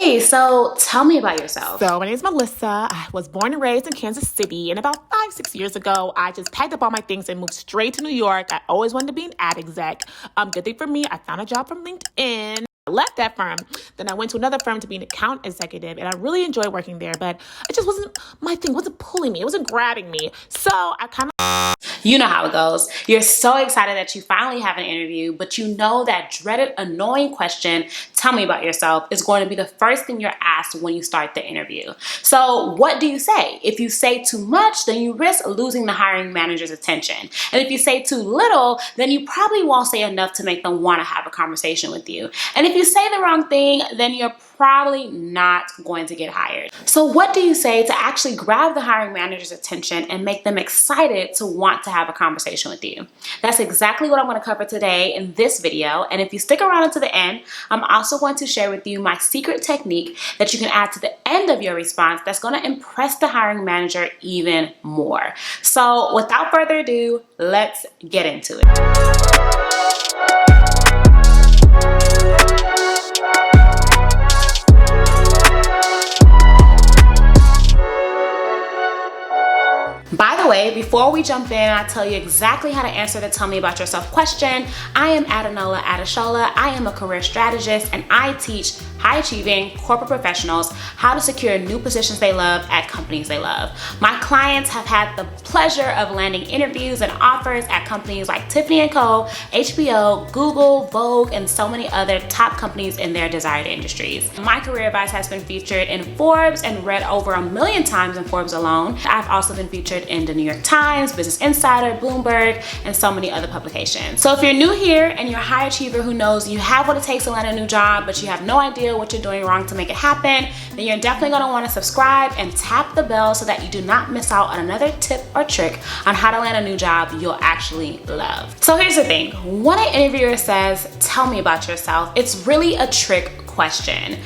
Hey, so tell me about yourself. So my name is Melissa. I was born and raised in Kansas City, and about 5-6 years ago, I just packed up all my things and moved straight to New York. I always wanted to be an ad exec. Good thing for me, I found a job from LinkedIn. I left that firm. Then I went to another firm to be an account executive, and I really enjoyed working there, but it just wasn't my thing. It wasn't pulling me. It wasn't grabbing me. So I kind of... You know how it goes. You're so excited that you finally have an interview, but you know that dreaded, annoying question, tell me about yourself, is going to be the first thing you're asked when you start the interview. So what do you say? If you say too much, then you risk losing the hiring manager's attention. And if you say too little, then you probably won't say enough to make them want to have a conversation with you. And if you say the wrong thing, then you're probably not going to get hired. So what do you say to actually grab the hiring manager's attention and make them excited to want to have a conversation with you? That's exactly what I'm going to cover today in this video. And if you stick around until the end, I'm also going to share with you my secret technique that you can add to the end of your response that's going to impress the hiring manager even more. So without further ado, let's get into it. By the way, before we jump in, I'll tell you exactly how to answer the tell me about yourself question. I am Adunola Adeshola. I am a career strategist, and I teach high achieving corporate professionals how to secure new positions they love at companies they love. My clients have had the pleasure of landing interviews and offers at companies like Tiffany & Co, HBO, Google, Vogue, and so many other top companies in their desired industries. My career advice has been featured in Forbes and read over 1 million times in Forbes alone. I've also been featured in the New York Times, Business Insider, Bloomberg, and so many other publications. So if you're new here and you're a high achiever who knows you have what it takes to land a new job, but you have no idea what you're doing wrong to make it happen, then you're definitely going to want to subscribe and tap the bell so that you do not miss out on another tip or trick on how to land a new job you'll actually love. So here's the thing. When an interviewer says, tell me about yourself, it's really a trick question.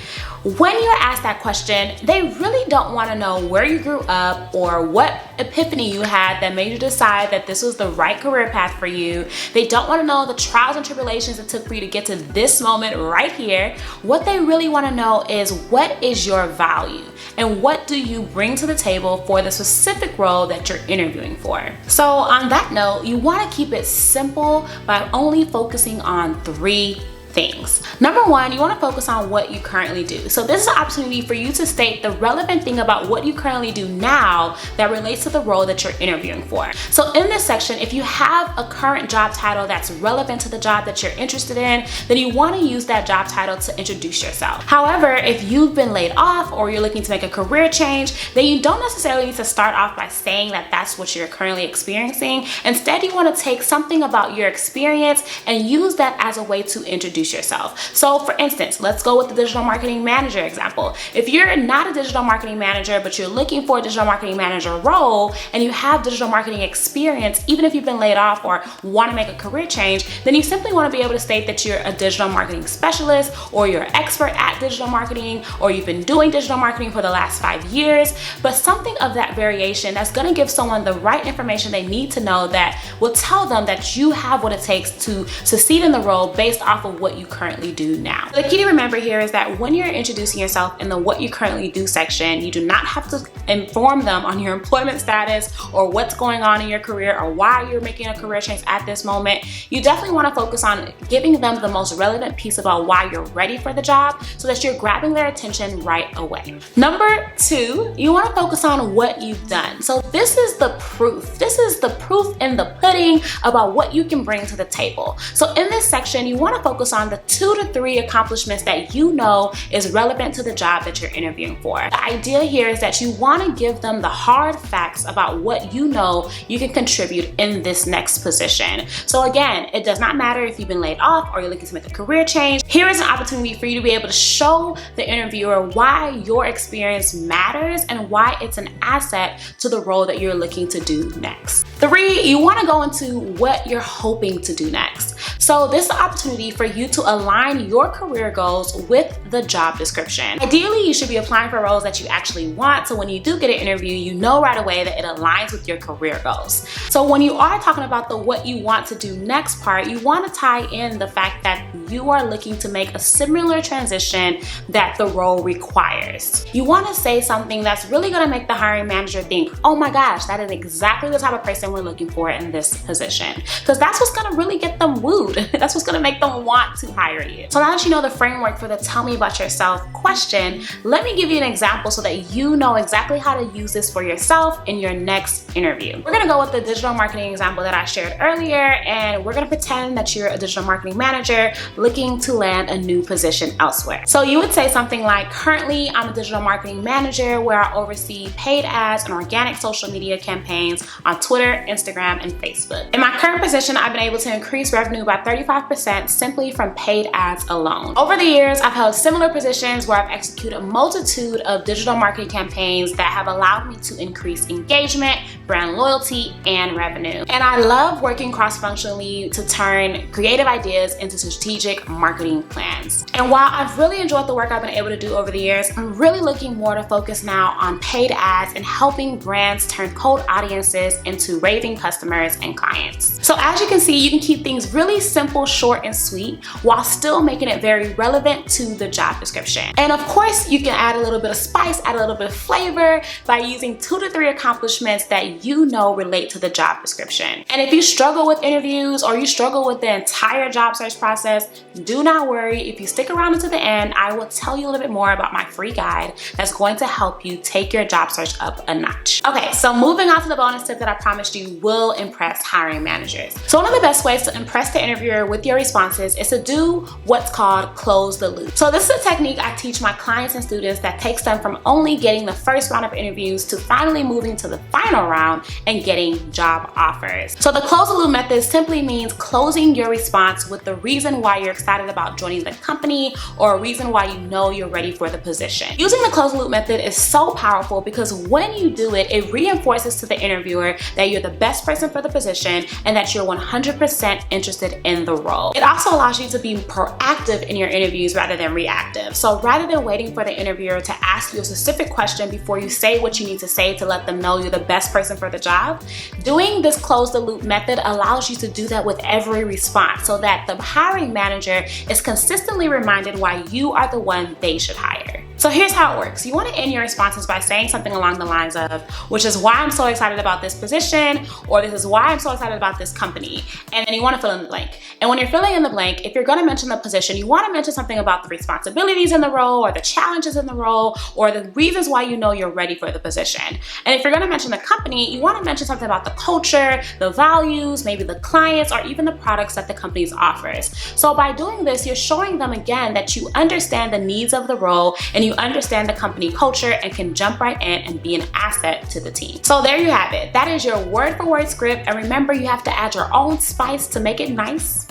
When you're asked that question, they really don't want to know where you grew up or what epiphany you had that made you decide that this was the right career path for you. They don't want to know the trials and tribulations it took for you to get to this moment right here. What they really want to know is, what is your value and what do you bring to the table for the specific role that you're interviewing for? So on that note, you want to keep it simple by only focusing on 3 things. Number 1, you want to focus on what you currently do. So this is an opportunity for you to state the relevant thing about what you currently do now that relates to the role that you're interviewing for. So in this section, if you have a current job title that's relevant to the job that you're interested in, then you want to use that job title to introduce yourself. However, if you've been laid off or you're looking to make a career change, then you don't necessarily need to start off by saying that that's what you're currently experiencing. Instead, you want to take something about your experience and use that as a way to introduce yourself. So for instance, let's go with the digital marketing manager example. If you're not a digital marketing manager, but you're looking for a digital marketing manager role and you have digital marketing experience, even if you've been laid off or want to make a career change, then you simply want to be able to state that you're a digital marketing specialist, or you're an expert at digital marketing, or you've been doing digital marketing for the last 5 years, but something of that variation that's going to give someone the right information they need to know that will tell them that you have what it takes to succeed in the role based off of what you currently do now. The key to remember here is that when you're introducing yourself in the what you currently do section, you do not have to inform them on your employment status or what's going on in your career or why you're making a career change at this moment. You definitely want to focus on giving them the most relevant piece about why you're ready for the job so that you're grabbing their attention right away. Number 2, you want to focus on what you've done. So this is the proof. This is the proof in the pudding about what you can bring to the table. So in this section, you want to focus on the 2 to 3 accomplishments that you know is relevant to the job that you're interviewing for. The idea here is that you want to give them the hard facts about what you know you can contribute in this next position. So again, it does not matter if you've been laid off or you're looking to make a career change. Here is an opportunity for you to be able to show the interviewer why your experience matters and why it's an asset to the role that you're looking to do next. 3, you want to go into what you're hoping to do next. So this is an opportunity for you to align your career goals with the job description. Ideally, you should be applying for roles that you actually want, so when you do get an interview, you know right away that it aligns with your career goals. So when you are talking about the what you want to do next part, you want to tie in the fact that you are looking to make a similar transition that the role requires. You want to say something that's really going to make the hiring manager think, oh my gosh, that is exactly the type of person we're looking for in this position. Because that's what's going to really get them wooed. That's what's going to make them want to hire you. So now that you know the framework for the tell me about yourself question, let me give you an example so that you know exactly how to use this for yourself in your next interview. We're going to go with the digital marketing example that I shared earlier, and we're going to pretend that you're a digital marketing manager looking to land a new position elsewhere. So you would say something like, currently I'm a digital marketing manager where I oversee paid ads and organic social media campaigns on Twitter, Instagram, and Facebook. In my current position, I've been able to increase revenue by 35% simply from paid ads alone. Over the years, I've held similar positions where I've executed a multitude of digital marketing campaigns that have allowed me to increase engagement, brand loyalty, and revenue. And I love working cross-functionally to turn creative ideas into strategic marketing plans. And while I've really enjoyed the work I've been able to do over the years, I'm really looking more to focus now on paid ads and helping brands turn cold audiences into raving customers and clients. So as you can see, you can keep things really simple, short, and sweet while still making it very relevant to the job description. And of course, you can add a little bit of spice, add a little bit of flavor by using 2 to 3 accomplishments that you know relate to the job description. And if you struggle with interviews or you struggle with the entire job search process, do not worry. If you stick around until the end, I will tell you a little bit more about my free guide that's going to help you take your job search up a notch. Okay, so moving on to the bonus tip that I promised you will impress hiring managers. So one of the best ways to impress the interviewer with your responses is to do what's called close the loop. So this is a technique I teach my clients and students that takes them from only getting the first round of interviews to finally moving to the final round and getting job offers. So the close the loop method simply means closing your response with the reason why you're excited about joining the company or a reason why you know you're ready for the position. Using the close the loop method is so powerful because when you do it, it reinforces to the interviewer that you're the best person for the position and that you're 100% interested in the role. It also allows you to be proactive in your interviews rather than reactive. So rather than waiting for the interviewer to ask you a specific question before you say what you need to say to let them know you're the best person for the job, doing this close the loop method allows you to do that with every response so that the hiring manager is consistently reminded why you are the one they should hire. So here's how it works. You want to end your responses by saying something along the lines of, which is why I'm so excited about this position, or this is why I'm so excited about this company. And then you want to fill in the blank. And when you're filling in the blank, if you're going to mention the position, you want to mention something about the responsibilities in the role or the challenges in the role or the reasons why you know you're ready for the position. And if you're going to mention the company, you want to mention something about the culture, the values, maybe the clients, or even the products that the company offers. So by doing this, you're showing them again that you understand the needs of the role and you understand the company culture and can jump right in and be an asset to the team. So there you have it. That is your word for word script. And remember, you have to add your own spice to make it nice.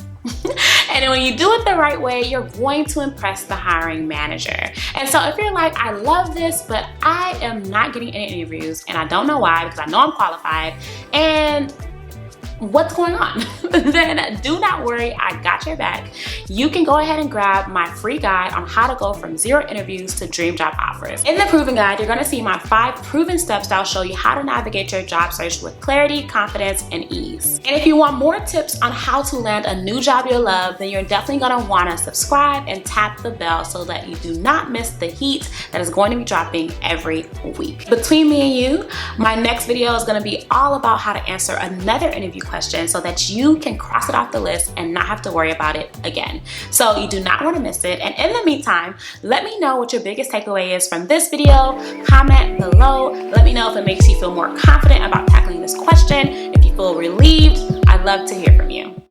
And when you do it the right way, you're going to impress the hiring manager. And so if you're like, I love this, but I am not getting any interviews and I don't know why, because I know I'm qualified and what's going on? Then do not worry, I got your back. You can go ahead and grab my free guide on how to go from 0 interviews to dream job offers. In the proven guide, you're gonna see my 5 proven steps that'll show you how to navigate your job search with clarity, confidence, and ease. And if you want more tips on how to land a new job you'll love, then you're definitely gonna wanna subscribe and tap the bell so that you do not miss the heat that is going to be dropping every week. Between me and you, my next video is gonna be all about how to answer another interview question so that you can cross it off the list and not have to worry about it again. So you do not want to miss it. And in the meantime, let me know what your biggest takeaway is from this video. Comment below. Let me know if it makes you feel more confident about tackling this question. If you feel relieved, I'd love to hear from you.